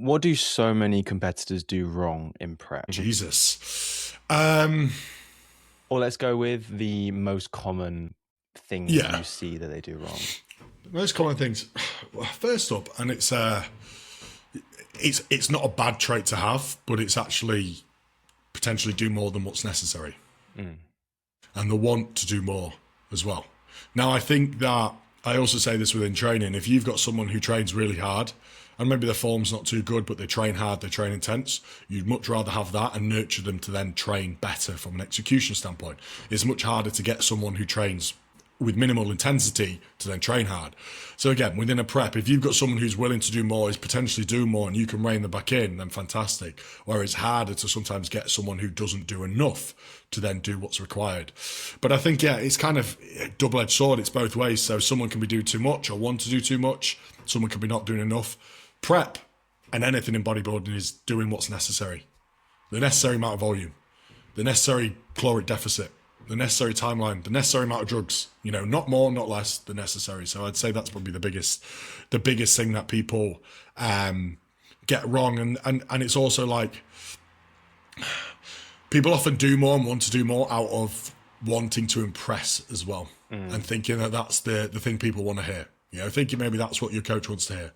What do so many competitors do wrong in prep? Jesus. Or let's go with the most common things Yeah. you see that they do wrong. Most common things. Well, first up, and it's not a bad trait to have, but it's actually potentially do more than what's necessary. And the want to do more as well. Now, I think that I also say this within training. If you've got someone who trains really hard and maybe their form's not too good, but they train hard, they train intense, you'd much rather have that and nurture them to then train better from an execution standpoint. It's much harder to get someone who trains with minimal intensity to then train hard. So again, within a prep, if you've got someone who's willing to do more, is potentially do more, and you can rein them back in, then fantastic. Where it's harder to sometimes get someone who doesn't do enough to then do what's required. But I think, yeah, it's kind of a double-edged sword. It's both ways. So someone can be doing too much or want to do too much. Someone can be not doing enough. Prep and anything in bodybuilding is doing what's necessary. The necessary amount of volume, the necessary caloric deficit, the necessary timeline, the necessary amount of drugs, not more, not less, the necessary. So I'd say that's probably the biggest thing that people get wrong. And it's also like people often do more and want to do more out of wanting to impress as well. And thinking that that's the thing people want to hear, thinking maybe that's what your coach wants to hear.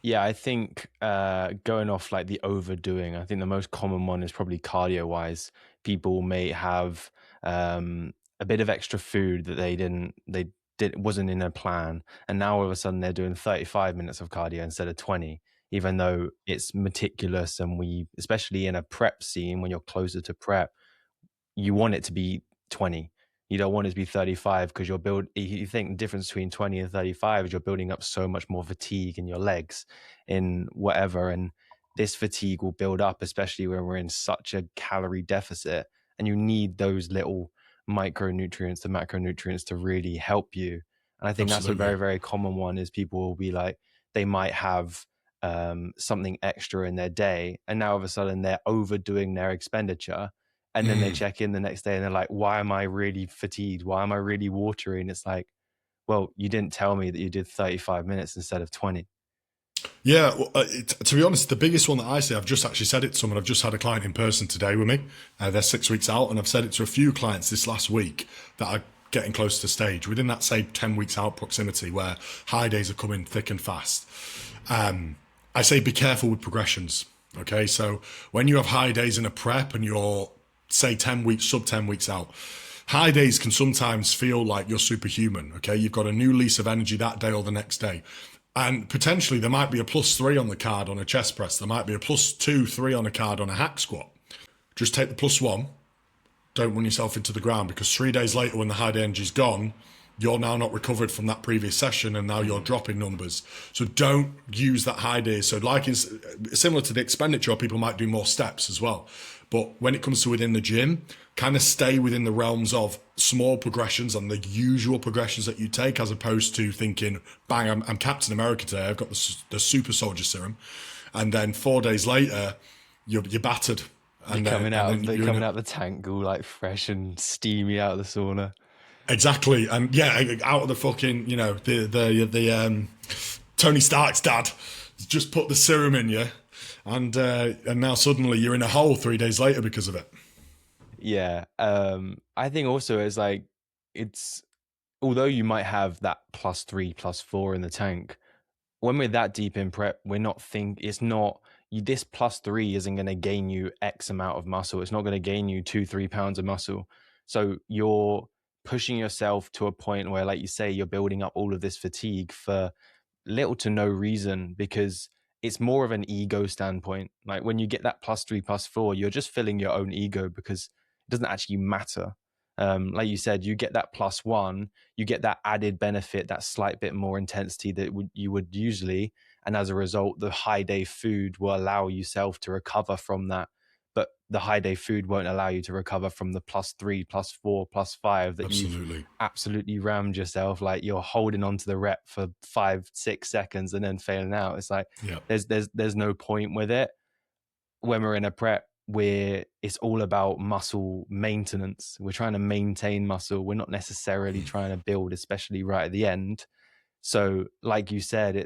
Yeah, I think going off like the overdoing, I think the most common one is probably cardio wise. People may have a bit of extra food that wasn't in their plan, and now all of a sudden they're doing 35 minutes of cardio instead of 20, even though it's meticulous. And especially in a prep scene, when you're closer to prep, you want it to be 20. You don't want it to be 35 because you think the difference between 20 and 35 is you're building up so much more fatigue in your legs in whatever. And this fatigue will build up, especially when we're in such a calorie deficit, and you need those little micronutrients, the macronutrients to really help you. And I think That's a very, very common one is people will be like, they might have something extra in their day, and now all of a sudden they're overdoing their expenditure. And then they check in the next day and they're like, why am I really fatigued? Why am I really watery? And it's like, well, you didn't tell me that you did 35 minutes instead of 20. Yeah, well, to be honest, the biggest one that I see, I've just actually said it to someone. I've just had a client in person today with me. They're 6 weeks out, and I've said it to a few clients this last week that are getting close to stage within that, say, 10 weeks out proximity where high days are coming thick and fast. I say be careful with progressions. Okay, so when you have high days in a prep and you're, say, 10 weeks, sub 10 weeks out, high days can sometimes feel like you're superhuman. Okay, you've got a new lease of energy that day or the next day. And potentially there might be a +3 on the card on a chest press. There might be a +2, 3 on a card on a hack squat. Just take the +1. Don't run yourself into the ground, because 3 days later when the high day energy's gone, you're now not recovered from that previous session and now you're dropping numbers. So don't use that high day. So like it's similar to the expenditure, people might do more steps as well. But when it comes to within the gym, kind of stay within the realms of small progressions and the usual progressions that you take, as opposed to thinking, bang, I'm Captain America today, I've got the super soldier serum. And then 4 days later, you're battered. And you're coming out of the tank all like fresh and steamy out of the sauna. Exactly. And yeah, out of the fucking, the Tony Stark's dad just put the serum in you. And now suddenly you're in a hole 3 days later because of it. Yeah. I think also it's like, although you might have that +3, +4 in the tank, when we're that deep in prep, this +3 isn't going to gain you X amount of muscle. It's not going to gain you 2-3 pounds of muscle. So you're pushing yourself to a point where, like you say, you're building up all of this fatigue for little to no reason, because it's more of an ego standpoint. Like when you get that +3, +4, you're just filling your own ego, because it doesn't actually matter. Like you said, you get that +1, you get that added benefit, that slight bit more intensity that you would usually, and as a result, the high day food will allow yourself to recover from that. But the high day food won't allow you to recover from the +3, +4, +5 that you've absolutely rammed yourself. Like you're holding on to the rep for 5-6 seconds and then failing out. It's like, there's no point with it. When we're in a prep, it's all about muscle maintenance. We're trying to maintain muscle. We're not necessarily trying to build, especially right at the end. So like you said,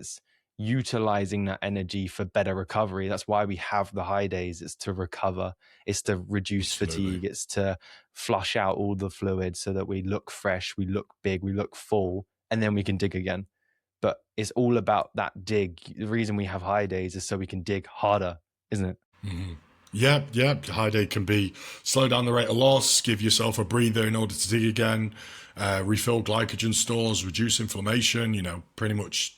utilizing that energy for better recovery. That's why we have the high days. It's to recover, it's to reduce Absolutely. fatigue, it's to flush out all the fluid so that we look fresh, we look big, we look full, and then we can dig again. But it's all about that dig. The reason we have high days is so we can dig harder, isn't it? Yeah, yeah. High day can be slow down the rate of loss, give yourself a breather in order to dig again, refill glycogen stores, reduce inflammation. Pretty much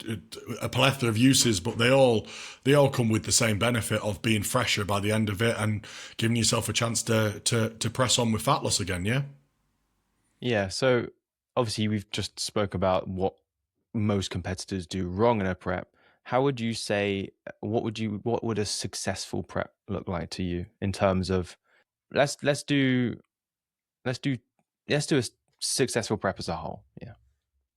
a plethora of uses, but they all come with the same benefit of being fresher by the end of it and giving yourself a chance to press on with fat loss again. Yeah. Yeah. So obviously we've just spoke about what most competitors do wrong in a prep. How would you say, what would a successful prep look like to you in terms of, let's do let's do a successful prep as a whole. Yeah.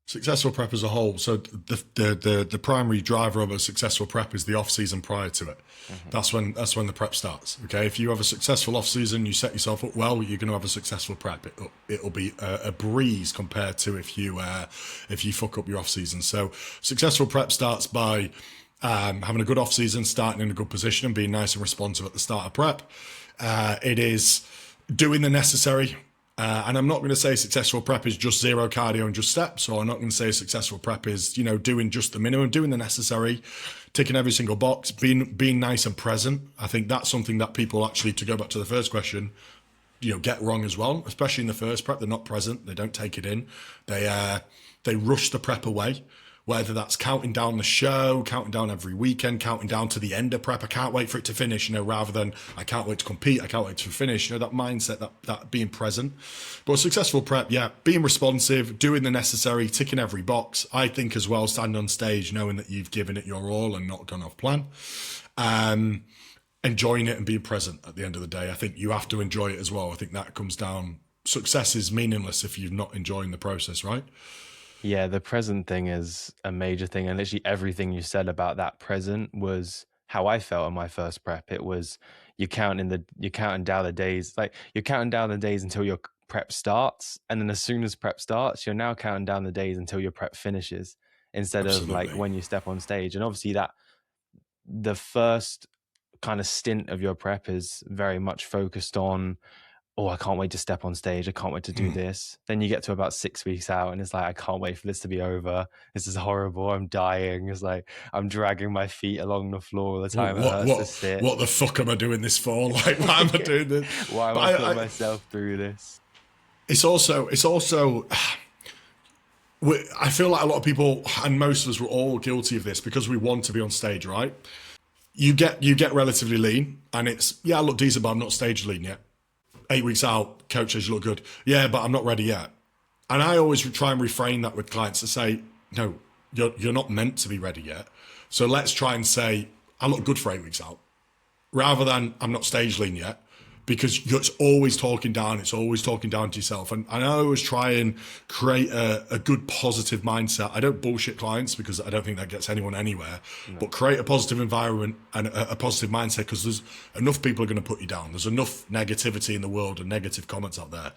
Successful prep as a whole. So the primary driver of a successful prep is the off season prior to it. Mm-hmm. That's when the prep starts. Okay, if you have a successful off season, you set yourself up well. You're going to have a successful prep. It'll be a breeze compared to if you fuck up your off season. So successful prep starts by having a good off season, starting in a good position, and being nice and responsive at the start of prep. It is doing the necessary. And I'm not going to say successful prep is just zero cardio and just steps, or I'm not going to say successful prep is, doing just the minimum, doing the necessary, ticking every single box, being nice and present. I think that's something that people actually, to go back to the first question, get wrong as well, especially in the first prep. They're not present. They don't take it in. They rush the prep away. Whether that's counting down the show, counting down every weekend, counting down to the end of prep. I can't wait for it to finish, rather than I can't wait to compete. I can't wait to finish, that mindset, that being present. But a successful prep, yeah, being responsive, doing the necessary, ticking every box. I think as well, standing on stage, knowing that you've given it your all and not gone off plan. Enjoying it and being present at the end of the day. I think you have to enjoy it as well. I think that comes down, success is meaningless if you're not enjoying the process, right? Yeah, the present thing is a major thing, and literally everything you said about that present was how I felt in my first prep. It was you're counting down the days, like you're counting down the days until your prep starts, and then as soon as prep starts, you're now counting down the days until your prep finishes, instead of like Absolutely. when you step on stage. And obviously that the first kind of stint of your prep is very much focused on, oh, I can't wait to step on stage. I can't wait to do this. Then you get to about 6 weeks out and it's like, I can't wait for this to be over. This is horrible. I'm dying. It's like, I'm dragging my feet along the floor all the time. It What hurts to what sit. what the fuck am I doing this for? Like, why am I doing this? Why am But I putting myself through this? it's also I feel like a lot of people, and most of us, were all guilty of this because we want to be on stage, right? You get relatively lean, and it's, yeah, I look decent, but I'm not stage lean yet. 8 weeks out, coach says you look good. Yeah, but I'm not ready yet. And I always try and reframe that with clients to say, no, you're not meant to be ready yet. So let's try and say, I look good for 8 weeks out, rather than I'm not stage lean yet, because it's always talking down. It's always talking down to yourself. And I always try and create a good positive mindset. I don't bullshit clients because I don't think that gets anyone anywhere, but create a positive environment and a positive mindset, because there's enough people are going to put you down. There's enough negativity in the world and negative comments out there.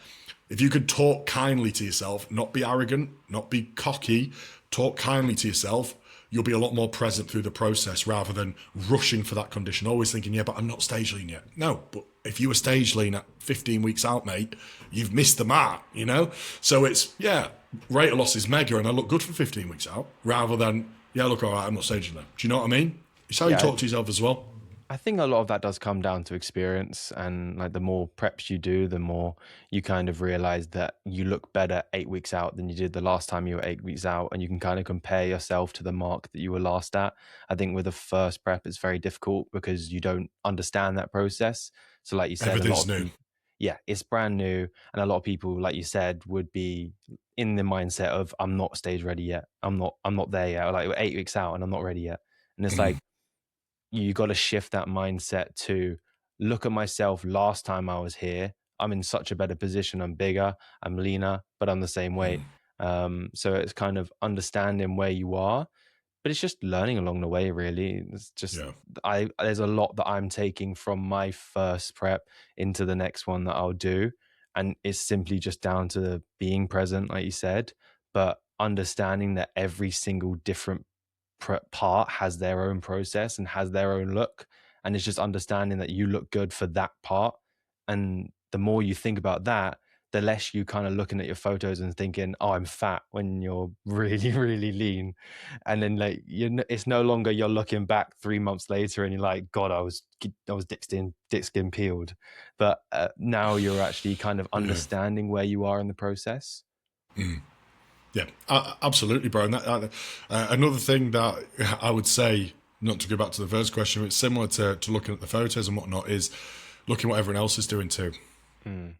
If you could talk kindly to yourself, not be arrogant, not be cocky, talk kindly to yourself, you'll be a lot more present through the process rather than rushing for that condition, always thinking, yeah, but I'm not stage lean yet. No, but if you were stage lean at 15 weeks out, mate, you've missed the mark, So it's, yeah, rate of loss is mega and I look good for 15 weeks out, rather than, yeah, look, all right, I'm not stage lean. Do you know what I mean? It's how you Yeah, talk to yourself as well. I think a lot of that does come down to experience, and like the more preps you do, the more you kind of realize that you look better 8 weeks out than you did the last time you were 8 weeks out, and you can kind of compare yourself to the mark that you were last at. I think with the first prep, it's very difficult because you don't understand that process. So like you said, a lot Everything's of new. people, yeah, it's brand new, and a lot of people, like you said, would be in the mindset of, I'm not stage ready yet. I'm not there yet. Or like, we're 8 weeks out and I'm not ready yet. And it's like, you got to shift that mindset to look at myself last time I was here. I'm in such a better position. I'm bigger, I'm leaner, but I'm the same weight. So it's kind of understanding where you are, but it's just learning along the way, really. It's just, Yeah. there's a lot that I'm taking from my first prep into the next one that I'll do. And it's simply just down to being present, like you said, but understanding that every single different part has their own process and has their own look, and it's just understanding that you look good for that part. And the more you think about that, the less you kind of looking at your photos and thinking, oh, I'm fat, when you're really, really lean. And then like it's no longer you're looking back 3 months later and you're like, God, I was dick skin peeled. But now you're actually kind of Yeah. understanding where you are in the process. Yeah, absolutely, bro. And another thing that I would say, not to go back to the first question, it's similar to looking at the photos and whatnot, is looking what everyone else is doing too. Mm.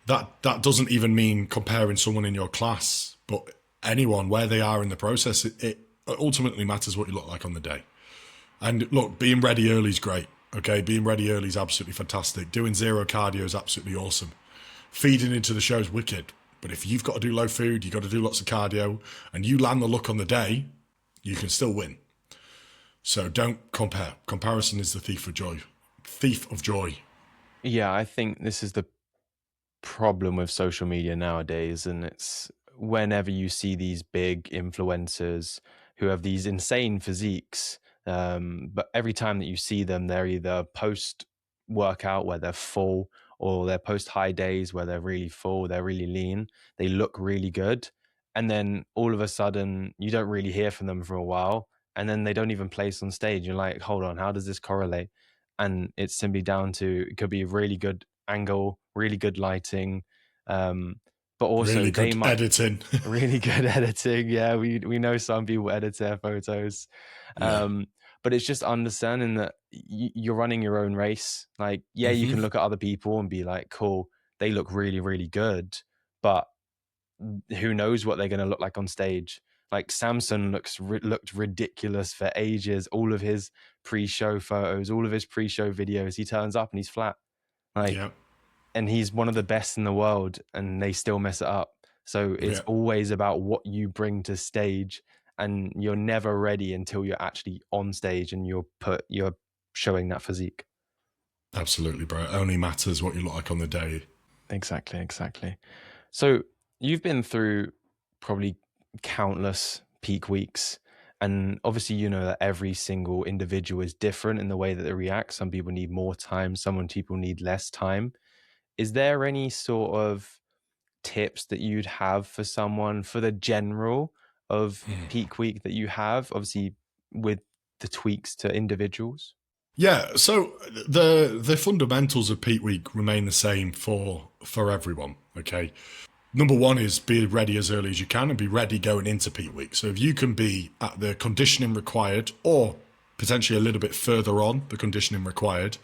That doesn't even mean comparing someone in your class, but anyone where they are in the process. It ultimately matters what you look like on the day. And look, being ready early is great. Okay, being ready early is absolutely fantastic. Doing zero cardio is absolutely awesome. Feeding into the show is wicked. But if you've got to do low food, you've got to do lots of cardio, and you land the look on the day, you can still win. So don't compare. Comparison is the thief of joy. Thief of joy. Yeah, I think this is the problem with social media nowadays, and it's whenever you see these big influencers who have these insane physiques, but every time that you see them, they're either post workout where they're full, or they're post high days where they're really full, they're really lean, they look really good, and then all of a sudden you don't really hear from them for a while, and then they don't even place on stage. You're like, hold on, how does this correlate? And it's simply down to, it could be a really good angle, really good lighting, but also Really they good might editing. really good editing. Yeah, we know some people edit their photos, Yeah. but it's just understanding that you're running your own race. Like, yeah, you Hmm. can look at other people and be like, cool, they look really, really good, but who knows what they're going to look like on stage. Like Samson looked ridiculous for ages. All of his pre-show photos, all of his pre-show videos, he turns up and he's flat. Like, Yeah. and he's one of the best in the world, and they still mess it up. So it's Yeah. always about what you bring to stage, and you're never ready until you're actually on stage and you're showing that physique. Absolutely, bro. It only matters what you look like on the day. Exactly. So you've been through probably countless peak weeks, and obviously you know that every single individual is different in the way that they react. Some people need more time, some people need less time. Is there any sort of tips that you'd have for someone for the general of peak week that you have, obviously with the tweaks to individuals? Yeah, so the fundamentals of peak week remain the same for everyone. Okay, number one is be ready as early as you can and be ready going into peak week. So if you can be at the conditioning required or potentially a little bit further on the conditioning required,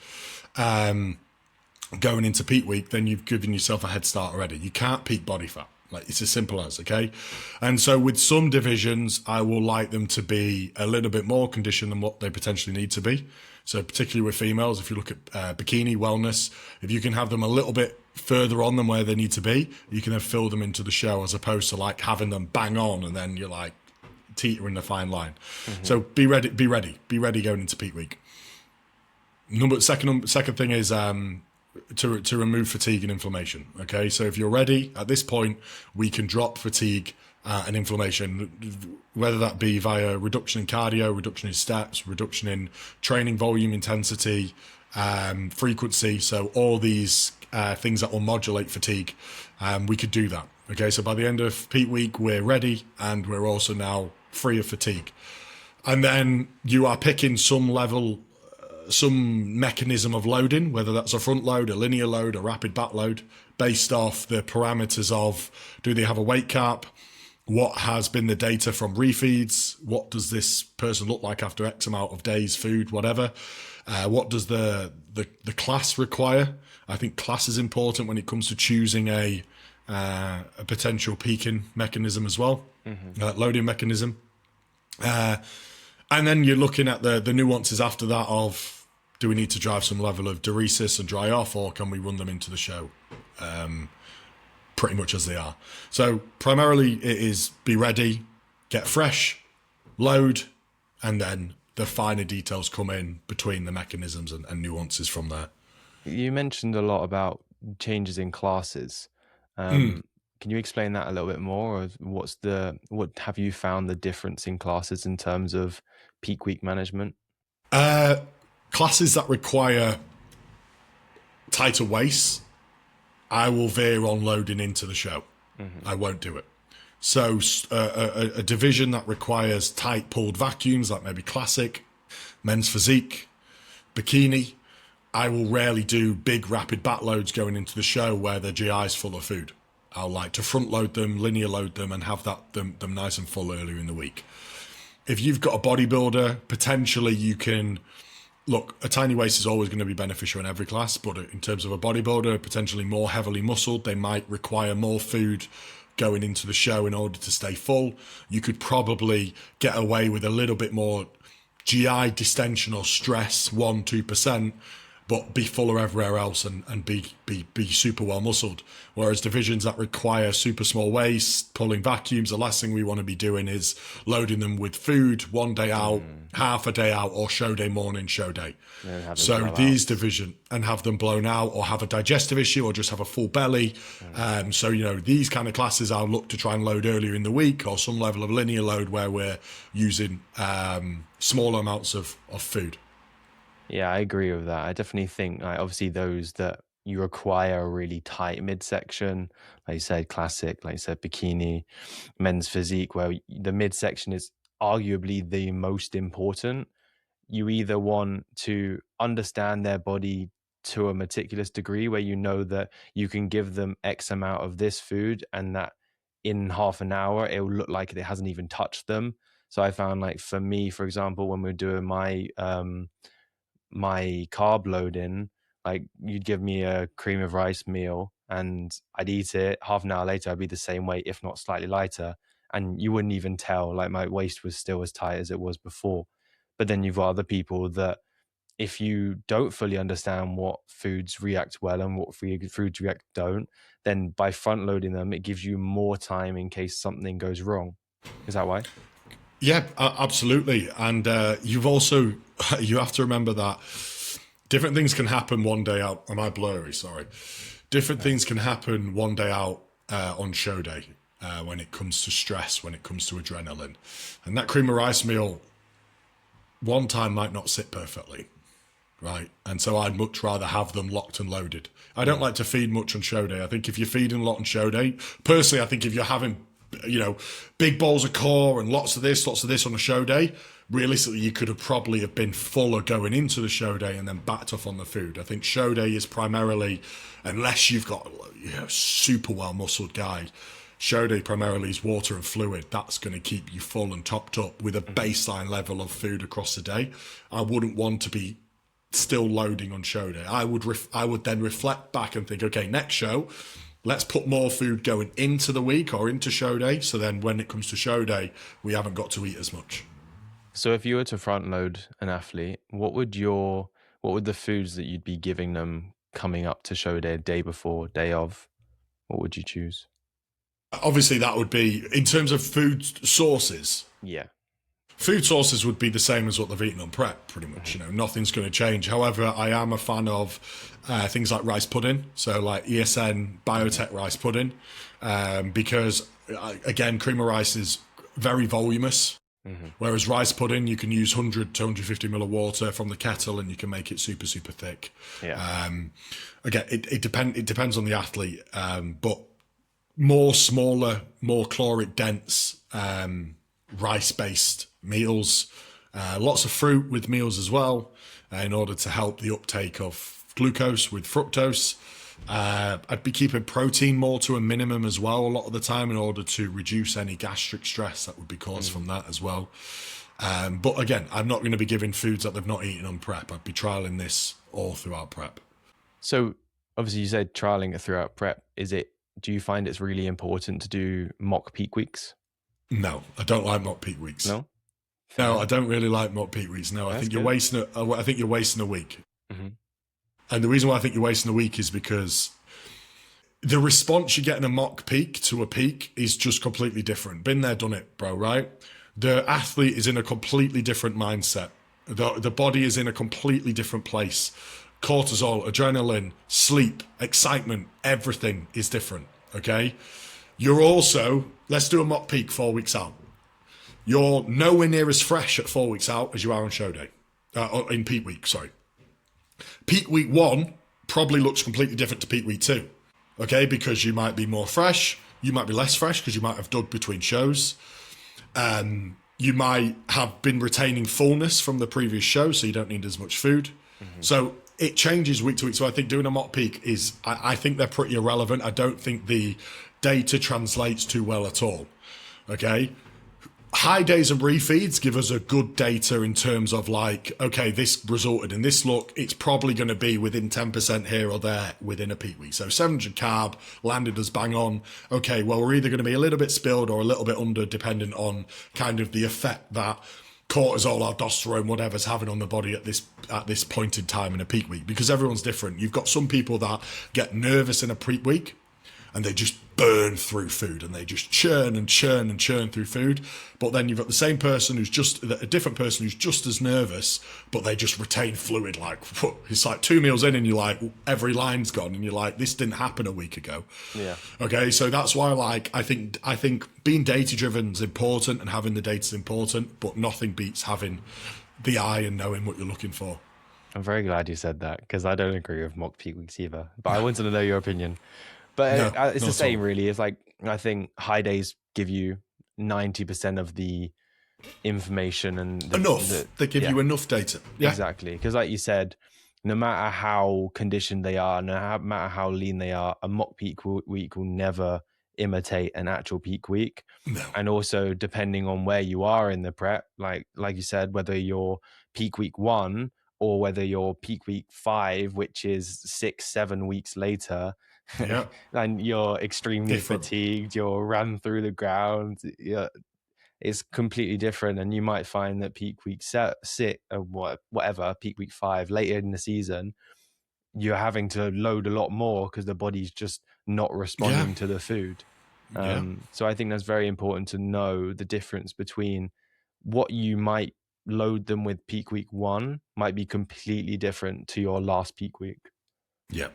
going into peak week, then you've given yourself a head start already. You can't peak body fat. Like, it's as simple as, okay? And so with some divisions, I will like them to be a little bit more conditioned than what they potentially need to be. So particularly with females, if you look at bikini wellness, if you can have them a little bit further on than where they need to be, you can then fill them into the show, as opposed to like having them bang on and then you're like teetering the fine line. Mm-hmm. So be ready going into peak week. Second thing is to remove fatigue and inflammation. Okay, so if you're ready at this point, we can drop fatigue and inflammation, whether that be via reduction in cardio, reduction in steps, reduction in training volume, intensity, frequency. So all these things that will modulate fatigue, we could do that. Okay, so by the end of peak week, we're ready and we're also now free of fatigue. And then you are picking some mechanism of loading, whether that's a front load, a linear load, a rapid back load, based off the parameters of, do they have a weight cap? What has been the data from refeeds? What does this person look like after X amount of days, food, whatever? What does the class require? I think class is important when it comes to choosing a potential peaking mechanism as well, loading mechanism. And then you're looking at the nuances after that of, do we need to drive some level of diuresis and dry off, or can we run them into the show pretty much as they are? So primarily it is be ready, get fresh, load, and then the finer details come in between the mechanisms and nuances from there. You mentioned a lot about changes in classes. Can you explain that a little bit more? Or what have you found the difference in classes in terms of peak week management? Classes that require tighter waists, I will veer on loading into the show. I won't do it. So a division that requires tight pulled vacuums, like maybe classic, men's physique, bikini, I will rarely do big rapid back loads going into the show where the GI is full of food. I'll like to front load them, linear load them, and have them nice and full earlier in the week. If you've got a bodybuilder, potentially you can... Look, a tiny waist is always going to be beneficial in every class, but in terms of a bodybuilder, potentially more heavily muscled, they might require more food going into the show in order to stay full. You could probably get away with a little bit more GI distension or stress, 1-2%, but be fuller everywhere else and be super well muscled. Whereas divisions that require super small waists, pulling vacuums, the last thing we want to be doing is loading them with food one day out, half a day out, or show day morning, show day. So these division and have them blown out, or have a digestive issue, or just have a full belly. So, you know, these kind of classes I'll look to try and load earlier in the week, or some level of linear load where we're using smaller amounts of food. Yeah, I agree with that. I definitely think, like, obviously those that you require a really tight midsection, like you said, classic, like you said, bikini, men's physique, where the midsection is arguably the most important. You either want to understand their body to a meticulous degree where you know that you can give them X amount of this food and that in half an hour it will look like it hasn't even touched them. So I found, like, for me, for example, when we're doing my carb loading, like, you'd give me a cream of rice meal and I'd eat it. Half an hour later, I'd be the same weight, if not slightly lighter. And you wouldn't even tell, like, my waist was still as tight as it was before. But then you've got other people that, if you don't fully understand what foods react well and what foods react don't, then by front loading them, it gives you more time in case something goes wrong. Is that why? Yeah, absolutely. And you have to remember that different things can happen one day out. Am I blurry? Sorry. Different things can happen one day out on show day when it comes to stress, when it comes to adrenaline. And that cream of rice meal one time might not sit perfectly, right? And so I'd much rather have them locked and loaded. I don't like to feed much on show day. I think if you're feeding a lot on show day, personally, I think if you're having, you know, big bowls of core and lots of this on a show day, realistically, you could have probably have been fuller going into the show day and then backed off on the food. I think show day is primarily, unless you've got, you know, super well muscled guy, show day primarily is water and fluid. That's going to keep you full and topped up with a baseline level of food across the day. I wouldn't want to be still loading on show day. I would then reflect back and think, okay, next show, let's put more food going into the week or into show day. So then when it comes to show day, we haven't got to eat as much. So if you were to front load an athlete, what would the foods that you'd be giving them coming up to show day before, day of, what would you choose? Obviously, that would be, in terms of food sources. Yeah. Food sources would be the same as what they've eaten on prep, pretty much. You know, nothing's going to change. However, I am a fan of things like rice pudding, so like ESN Biotech rice pudding, because again, cream of rice is very voluminous. Whereas rice pudding, you can use 100 to 150 ml of water from the kettle, and you can make it super, super thick. Yeah. Again, it depends on the athlete, but more smaller, more caloric dense rice-based meals, lots of fruit with meals as well, in order to help the uptake of glucose with fructose. I'd be keeping protein more to a minimum as well a lot of the time in order to reduce any gastric stress that would be caused from that as well. But again, I'm not going to be giving foods that they've not eaten on prep. I'd be trialing this all throughout prep. So obviously you said trialing it throughout prep. Do you find it's really important to do mock peak weeks? No, I don't like mock peak weeks. No, I don't really like mock peak weeks. No, I think you're wasting a week. Mm-hmm. And the reason why I think you're wasting a week is because the response you get in a mock peak to a peak is just completely different. Been there, done it, bro, right? The athlete is in a completely different mindset. The body is in a completely different place. Cortisol, adrenaline, sleep, excitement, everything is different, okay? You're also, let's do a mock peak 4 weeks out. You're nowhere near as fresh at 4 weeks out as you are on show day. In peak week, sorry. Peak week 1 probably looks completely different to peak week 2. Okay, because you might be more fresh, you might be less fresh because you might have dug between shows. You might have been retaining fullness from the previous show, so you don't need as much food. Mm-hmm. So it changes week to week. So I think doing a mock peak is, I think they're pretty irrelevant. I don't think the data translates too well at all. Okay. High days and refeeds give us a good data in terms of like, okay, this resulted in this look. It's probably going to be within 10% here or there within a peak week. So 700 carb landed us bang on. Okay, well, we're either going to be a little bit spilled or a little bit under, depending on kind of the effect that cortisol, aldosterone, whatever's having on the body at this point in time in a peak week, because everyone's different. You've got some people that get nervous in a peak week and they just burn through food and they just churn and churn and churn through food. But then you've got the same person who's just a different person who's just as nervous, but they just retain fluid. Like, it's like 2 meals in and you're like, every line's gone and you're like, this didn't happen a week ago. Yeah. Okay. So that's why, like, I think being data driven is important and having the data is important, but nothing beats having the eye and knowing what you're looking for. I'm very glad you said that, because I don't agree with mock peak weeks either, but I wanted to know your opinion. But no, it's the same, really. It's like, I think high days give you 90% of the information and they give you enough data. Yeah. Exactly. Because like you said, no matter how conditioned they are, no matter how lean they are, a mock peak week will never imitate an actual peak week. No. And also, depending on where you are in the prep, like you said, whether you're peak week 1 or whether you're peak week 5, which is 6-7 weeks later, yeah. and you're extremely fatigued, you're ran through the ground, it's completely different. And you might find that peak week 6 or whatever, peak week 5 later in the season, you're having to load a lot more because the body's just not responding to the food. So I think that's very important to know the difference between what you might load them with. Peak week 1 might be completely different to your last peak week. Yeah,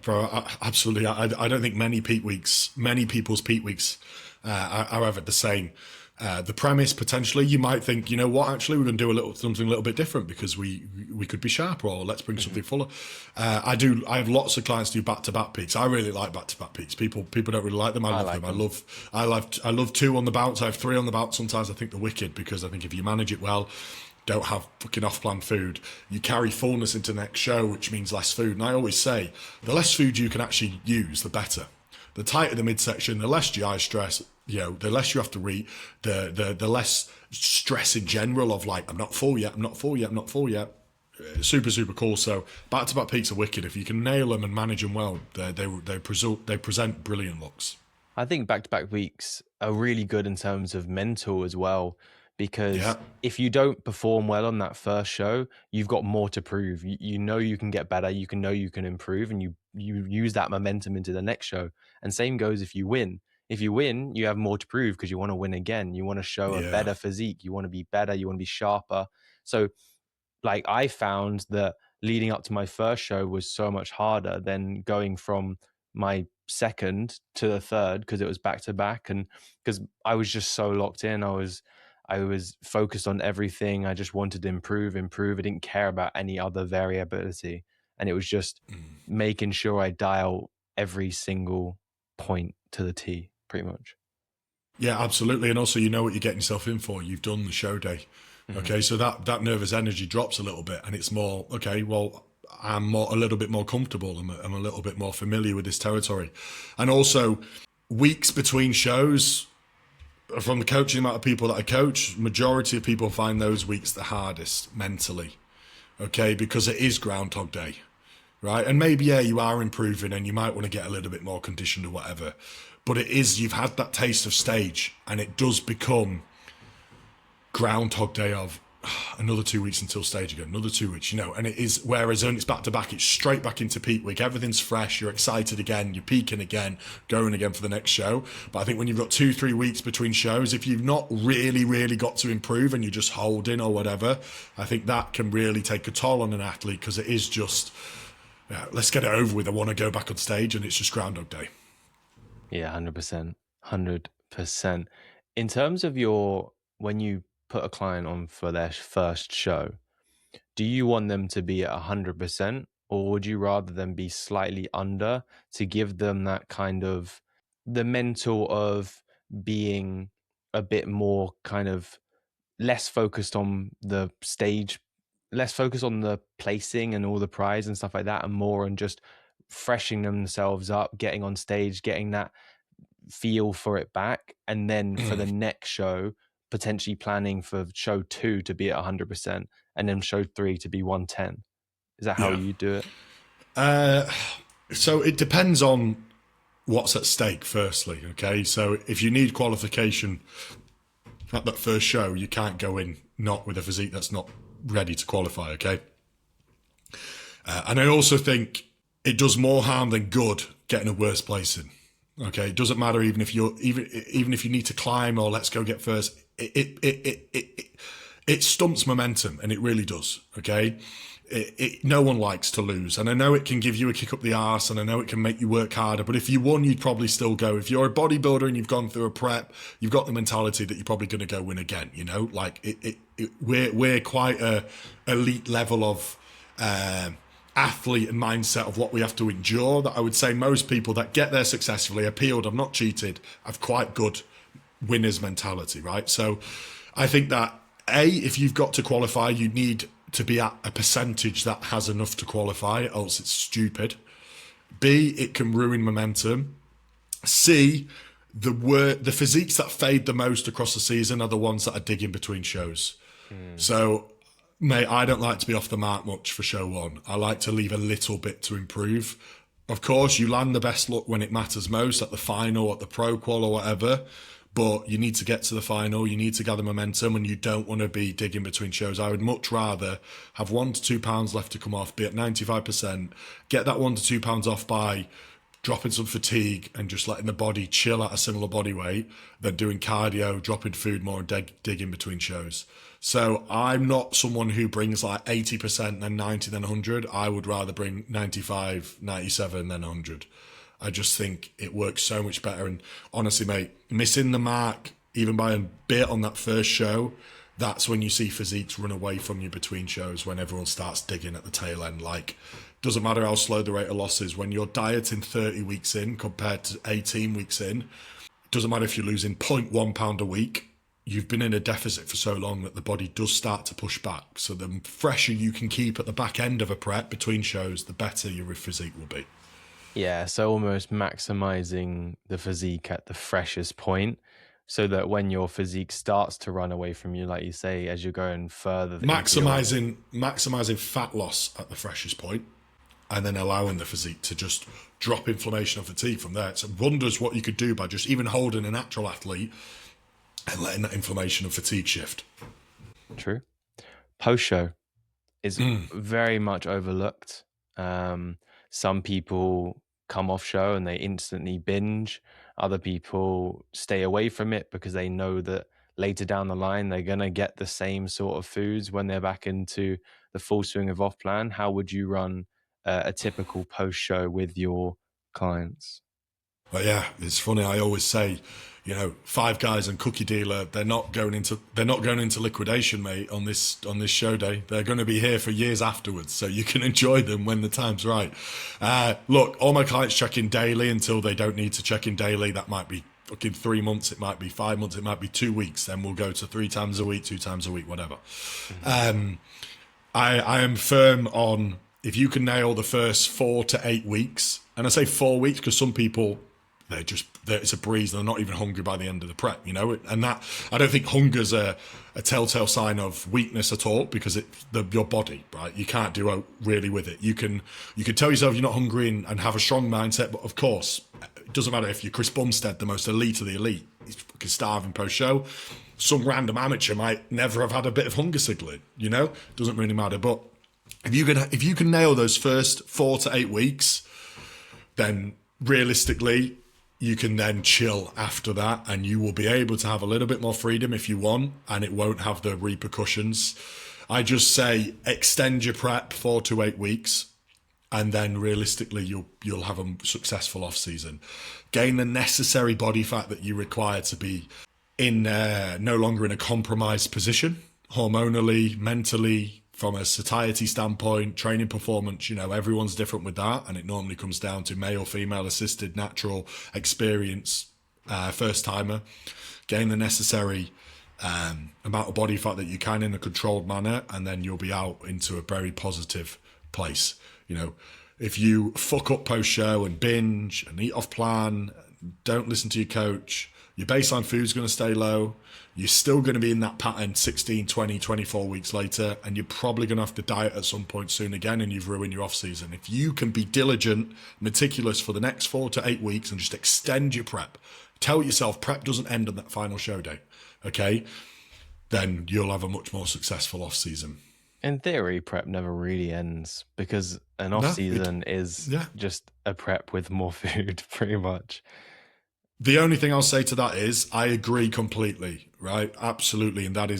bro, absolutely. I don't think many people's peak weeks are ever the same. The premise, potentially, you might think, you know what, actually, we're going to do something a little bit different because we could be sharper, or let's bring something fuller. I have lots of clients do back-to-back peaks. I really like back-to-back peaks. People don't really like them. I love them. I love 2 on the bounce. I have 3 on the bounce. Sometimes I think they're wicked, because I think if you manage it well, don't have fucking off-plan food, you carry fullness into the next show, which means less food. And I always say, the less food you can actually use, the better. The tighter the midsection, the less GI stress, the less you have to eat, the less stress in general of like, I'm not full yet. Super, super cool. So back-to-back peaks are wicked. If you can nail them and manage them well, they present brilliant looks. I think back-to-back weeks are really good in terms of mental as well. Because if you don't perform well on that first show, you've got more to prove. You know you can get better, you can improve, and you use that momentum into the next show. And same goes if you win. If you win, you have more to prove because you want to win again. You want to show a better physique. You want to be better. You want to be sharper. So like, I found that leading up to my first show was so much harder than going from my second to the third, because it was back to back, and because I was just so locked in. I was focused on everything. I just wanted to improve. I didn't care about any other variability. And it was just making sure I dial every single point to the T, pretty much. Yeah, absolutely. And also, you know what you're getting yourself in for. You've done the show day. Okay, so that nervous energy drops a little bit, and it's more, okay, well, I'm a little bit more comfortable. I'm a little bit more familiar with this territory. And also, weeks between shows, from the coaching amount of people that I coach, majority of people find those weeks the hardest mentally, okay, because it is Groundhog Day, right? And maybe, you are improving and you might want to get a little bit more conditioned or whatever, but you've had that taste of stage, and it does become Groundhog Day of another 2 weeks until stage again, another 2 weeks, and it is, whereas when it's back to back, it's straight back into peak week. Everything's fresh. You're excited again. You're peaking again, going again for the next show. But I think when you've got 2-3 weeks between shows, if you've not really, really got to improve and you're just holding or whatever, I think that can really take a toll on an athlete, because it is just, let's get it over with. I want to go back on stage, and it's just Groundhog Day. Yeah, 100%. 100%. In terms of when you put a client on for their first show, do you want them to be at 100%, or would you rather them be slightly under to give them that kind of the mental of being a bit more kind of less focused on the stage, less focused on the placing and all the prize and stuff like that, and more on just freshening themselves up, getting on stage, getting that feel for it back, and then for the next show, potentially planning for show 2 to be at 100% and then show 3 to be 110? Is that how Yeah. you do it? So it depends on what's at stake, firstly. Okay. So if you need qualification at that first show, you can't go in not with a physique that's not ready to qualify. Okay. And I also think it does more harm than good getting a worse placing. Okay. It doesn't matter even if you need to climb or let's go get first. It stumps momentum, and it really does. Okay. No one likes to lose, and I know it can give you a kick up the arse, and I know it can make you work harder, but if you won, you'd probably still go. If you're a bodybuilder and you've gone through a prep, you've got the mentality that you're probably going to go win again. You know, like we're quite a elite level of athlete and mindset of what we have to endure, that I would say most people that get there successfully, appealed, I've not cheated, have quite good winner's mentality, right? So I think that if you've got to qualify, you need to be at a percentage that has enough to qualify, else it's stupid. B, it can ruin momentum. C, the physiques that fade the most across the season are the ones that are digging between shows. So, mate, I don't like to be off the mark much for show 1. I like to leave a little bit to improve. Of course, you land the best look when it matters most, at the final, at the pro qual or whatever. But you need to get to the final, you need to gather momentum, and you don't want to be digging between shows. I would much rather have 1 to 2 pounds left to come off, be at 95%, get that 1 to 2 pounds off by dropping some fatigue and just letting the body chill at a similar body weight, than doing cardio, dropping food more, and digging between shows. So I'm not someone who brings like 80%, then 90, then 100. I would rather bring 95, 97, then 100. I just think it works so much better. And honestly, mate, missing the mark, even by a bit on that first show, that's when you see physiques run away from you between shows, when everyone starts digging at the tail end. Like, doesn't matter how slow the rate of loss is. When you're dieting 30 weeks in compared to 18 weeks in, doesn't matter if you're losing 0.1 pound a week, you've been in a deficit for so long that the body does start to push back. So the fresher you can keep at the back end of a prep between shows, the better your physique will be. Yeah, so almost maximizing the physique at the freshest point, so that when your physique starts to run away from you, like you say, as you're going further, maximizing fat loss at the freshest point, and then allowing the physique to just drop inflammation and fatigue from there. It's wonders what you could do by just even holding a natural athlete and letting that inflammation and fatigue shift. True. Post show is very much overlooked. Some people come off show and they instantly binge. Other people stay away from it because they know that later down the line they're going to get the same sort of foods when they're back into the full swing of off plan. How would you run a typical post show with your clients? But yeah, it's funny. I always say, you know, Five Guys and Cookie Dealer, they're not going into liquidation, mate, on this show day. They're going to be here for years afterwards, so you can enjoy them when the time's right. Look, all my clients check in daily until they don't need to check in daily. That might be fucking 3 months, it might be 5 months, it might be 2 weeks. Then we'll go to 3 times a week, 2 times a week, whatever. I am firm on, if you can nail the first 4 to 8 weeks, and I say 4 weeks because some people, it's a breeze. They're not even hungry by the end of the prep, you know. And that, I don't think hunger's a telltale sign of weakness at all, because it's your body, right? You can't do really with it. You can tell yourself you're not hungry and have a strong mindset, but of course, it doesn't matter if you're Chris Bumstead, the most elite of the elite. He's fucking starving post show. Some random amateur might never have had a bit of hunger signaling, you know. Doesn't really matter. But if you can nail those first 4 to 8 weeks, then realistically, you can then chill after that, and you will be able to have a little bit more freedom if you want, and it won't have the repercussions. I just say extend your prep 4 to 8 weeks, and then realistically you'll have a successful off season. Gain the necessary body fat that you require to be in no longer in a compromised position, hormonally, mentally, from a satiety standpoint, training performance. Everyone's different with that, and it normally comes down to male, female, assisted, natural, experience, first timer. Gain the necessary amount of body fat that you can in a controlled manner, and then you'll be out into a very positive place. If you fuck up post show and binge and eat off plan, don't listen to your coach, your baseline food's going to stay low. You're still going to be in that pattern 16, 20, 24 weeks later, and you're probably going to have to diet at some point soon again, and you've ruined your off season. If you can be diligent, meticulous for the next 4 to 8 weeks and just extend your prep, tell yourself prep doesn't end on that final show day, okay? Then you'll have a much more successful off season. In theory, prep never really ends, because an off season is just a prep with more food, pretty much. The only thing I'll say to that is I agree completely, right? Absolutely, and that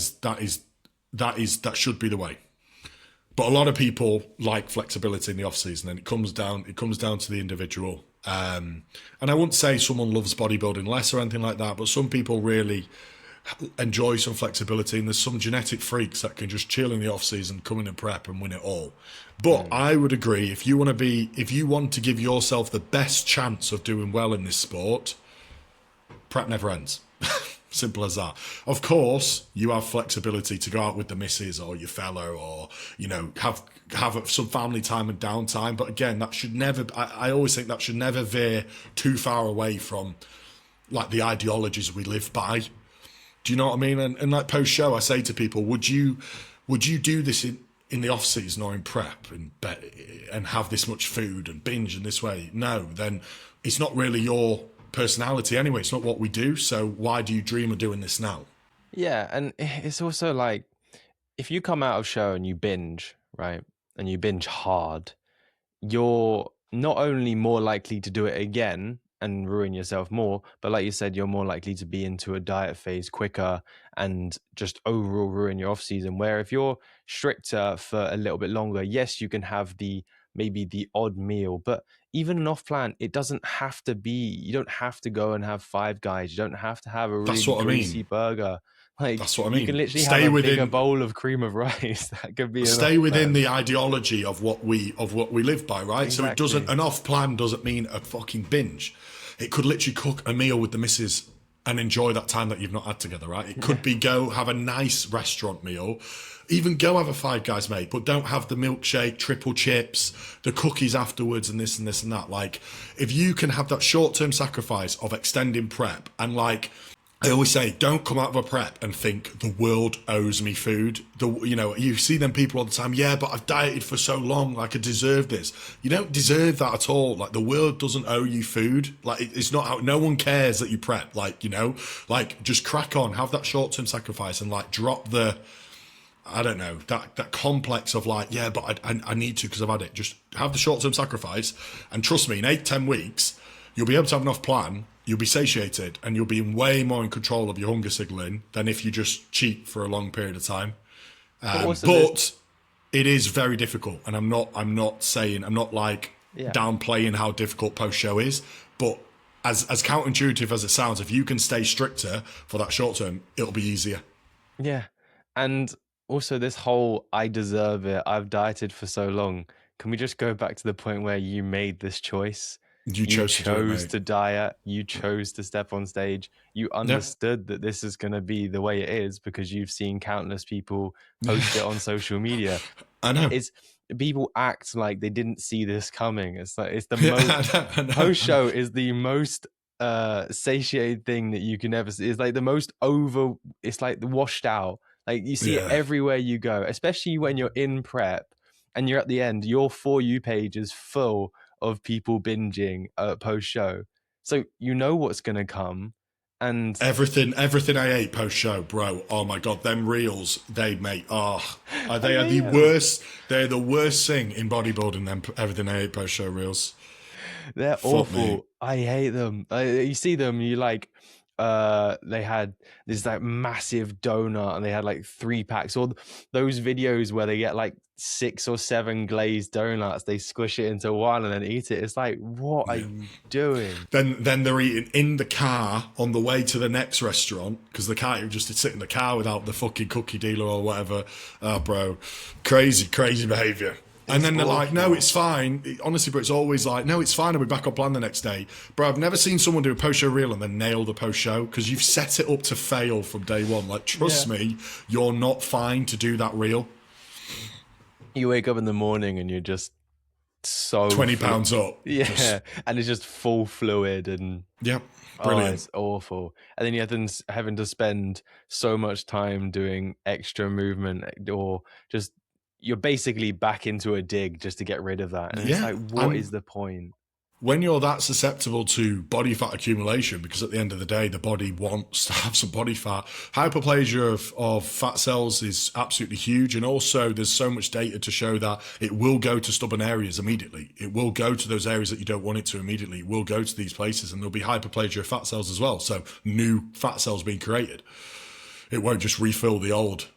should be the way. But a lot of people like flexibility in the off season, and it comes down to the individual. And I wouldn't say someone loves bodybuilding less or anything like that, but some people really enjoy some flexibility, and there's some genetic freaks that can just chill in the off season, come in and prep and win it all. But I would agree, if you want to give yourself the best chance of doing well in this sport, prep never ends. Simple as that. Of course, you have flexibility to go out with the missus or your fella, or have some family time and downtime. But again, that should never. I always think that should never veer too far away from like the ideologies we live by. Do you know what I mean? And like post show, I say to people, would you do this in the off season or in prep and have this much food and binge in this way? No, then it's not really your personality anyway. It's not what we do. So why do you dream of doing this now? Yeah, and it's also like, if you come out of show and you binge, right, and you binge hard, you're not only more likely to do it again and ruin yourself more, but like you said, you're more likely to be into a diet phase quicker and just overall ruin your off season. Where if you're stricter for a little bit longer, yes, you can have maybe the odd meal, but even an off plan, it doesn't have to be, you don't have to go and have Five Guys. You don't have to have a really greasy burger. Like, that's what I mean. You can literally have a bigger bowl of cream of rice. That could be stay within the ideology of what we live by, right? Exactly. So an off plan doesn't mean a fucking binge. It could literally cook a meal with the missus and enjoy that time that you've not had together, right? It could be go have a nice restaurant meal, even go have a Five Guys, mate, but don't have the milkshake, triple chips, the cookies afterwards, and this and this and that. Like, if you can have that short-term sacrifice of extending prep, and like I always say, don't come out of a prep and think the world owes me food. You see them people all the time. Yeah, but I've dieted for so long, like I deserve this. You don't deserve that at all. Like, the world doesn't owe you food. Like, it's not how, no one cares that you prep. Like, like just crack on, have that short-term sacrifice, and like drop the, I don't know, that complex of like, yeah, but I need to because I've had it. Just have the short-term sacrifice, and trust me, in 8-10 weeks, you'll be able to have enough plan. You'll be satiated, and you'll be way more in control of your hunger signaling than if you just cheat for a long period of time. But it is very difficult, and I'm not like downplaying how difficult post show is. But as counterintuitive as it sounds, if you can stay stricter for that short term, it'll be easier. Yeah, and also this whole "I deserve it. I've dieted for so long." Can we just go back to the point where you made this choice? You chose to diet. You chose to step on stage. You understood that this is going to be the way it is because you've seen countless people post it on social media. I know. People act like they didn't see this coming. It's like it's the most post show is the most satiated thing that you can ever see. It's like the most it's like the washed out. Like you see it everywhere you go, especially when you're in prep and you're at the end. Your For You page is full of people binging post show, so you know what's gonna come. And everything I ate post show, bro. Oh my god, them reels they make. They are the worst. They're the worst thing in bodybuilding. Them everything I ate post show reels. They're awful. Me. I hate them. You see them, you like. They had this like massive donut, and they had like 3 packs. Or those videos where they get like 6 or 7 glazed donuts. They squish it into one and then eat it. It's like, what are you doing? Then they're eating in the car on the way to the next restaurant because they can't even just sit in the car without the fucking cookie dealer or whatever. Oh, bro, crazy behaviour. And then they're like, no, it's fine. Honestly, but it's always like, no, it's fine. I'll be back on plan the next day. Bro, I've never seen someone do a post-show reel and then nail the post-show because you've set it up to fail from day one. Like, trust me, you're not fine to do that reel. You wake up in the morning and you're just so 20 pounds up. Yeah, and it's just full fluid and brilliant. it's awful. And then you're having to spend so much time doing extra movement or just you're basically back into a dig just to get rid of that. And it's like, what is the point? When you're that susceptible to body fat accumulation, because at the end of the day, the body wants to have some body fat, hyperplasia of fat cells is absolutely huge. And also there's so much data to show that it will go to stubborn areas immediately. It will go to those areas that you don't want it to immediately. It will go to these places and there'll be hyperplasia of fat cells as well. So new fat cells being created. It won't just refill the old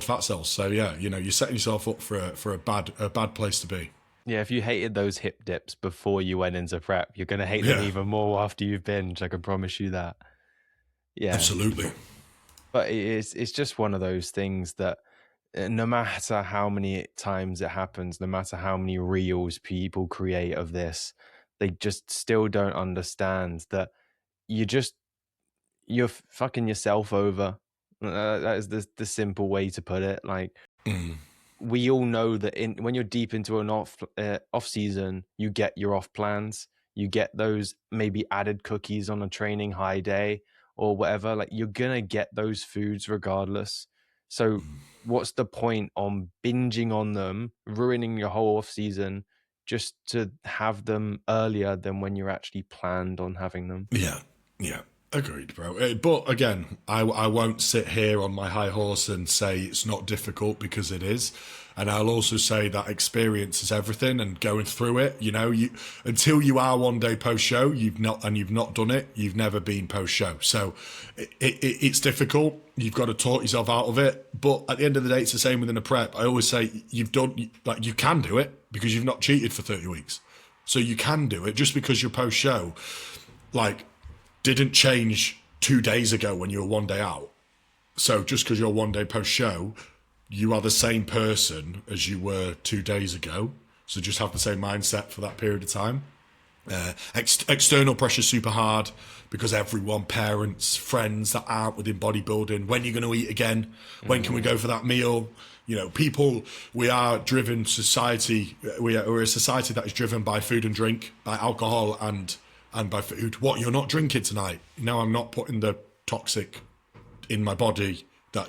fat cells. So yeah, you're setting yourself up for a bad place to be. Yeah, if you hated those hip dips before you went into prep, you're going to hate them even more after you've binged. I can promise you that. Yeah, absolutely. But it's just one of those things that no matter how many times it happens, no matter how many reels people create of this, they just still don't understand that you're fucking yourself over. That is the simple way to put it. Like, we all know that when you're deep into an off season, you get your off plans, you get those maybe added cookies on a training high day or whatever. Like, you're gonna get those foods regardless. So what's the point on binging on them, ruining your whole off season just to have them earlier than when you're actually planned on having them? Yeah. Agreed, bro. But again, I won't sit here on my high horse and say it's not difficult, because it is. And I'll also say that experience is everything, and going through it, until you are one day post show, you've not done it, you've never been post show. So it's difficult. You've got to talk yourself out of it. But at the end of the day, it's the same within a prep. I always say you can do it because you've not cheated for 30 weeks. So you can do it just because you're post show. Didn't change 2 days ago when you were 1 day out. So just because you're 1 day post show, you are the same person as you were 2 days ago. So just have the same mindset for that period of time. External pressure super hard because everyone, parents, friends that aren't within bodybuilding, when you're going to eat again, when can we go for that meal? People, we are driven society. We're a society that is driven by food and drink, by alcohol and by food. What, you're not drinking tonight? No, I'm not putting the toxic in my body that,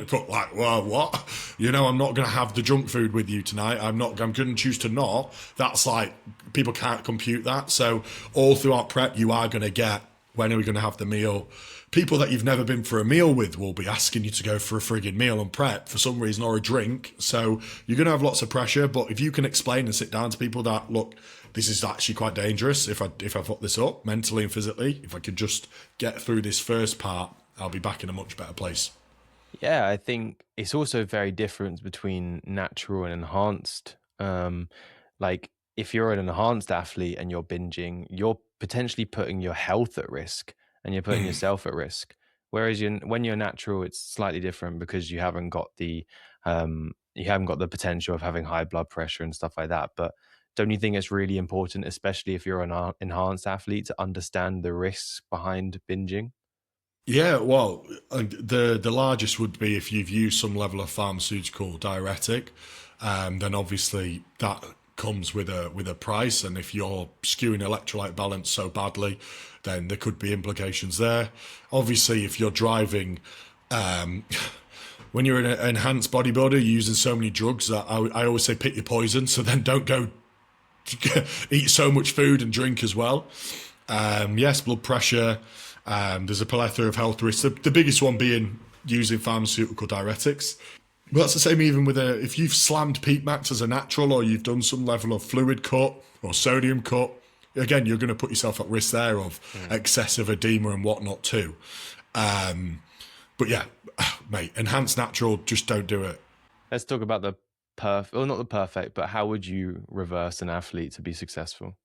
but like, well, what? I'm not going to have the junk food with you tonight. I'm going to choose to not. That's like, people can't compute that. So all throughout prep, you are going to get, when are we going to have the meal? People that you've never been for a meal with will be asking you to go for a frigging meal and prep for some reason, or a drink. So you're going to have lots of pressure. But if you can explain and sit down to people that, look, this is actually quite dangerous if I fuck this up mentally and physically, if I could just get through this first part, I'll be back in a much better place. Yeah, I think it's also very different between natural and enhanced. Like, if you're an enhanced athlete and you're binging, you're potentially putting your health at risk and you're putting yourself at risk. Whereas when you're natural, it's slightly different because you haven't got the potential of having high blood pressure and stuff like that. But don't you think it's really important, especially if you're an enhanced athlete, to understand the risks behind binging? Yeah, well, the largest would be if you've used some level of pharmaceutical diuretic, then obviously that comes with a price, and if you're skewing electrolyte balance so badly, then there could be implications there. Obviously, if you're driving, when you're an enhanced bodybuilder, you're using so many drugs that I always say pick your poison, so then don't go eat so much food and drink as well. Yes, blood pressure. There's a plethora of health risks. The biggest one being using pharmaceutical diuretics. But that's the same even with if you've slammed peak max as a natural, or you've done some level of fluid cut or sodium cut, again, you're going to put yourself at risk there of excessive edema and whatnot too. But yeah, mate, enhanced natural, just don't do it. Let's talk about the perfect, or not the perfect, but how would you reverse an athlete to be successful?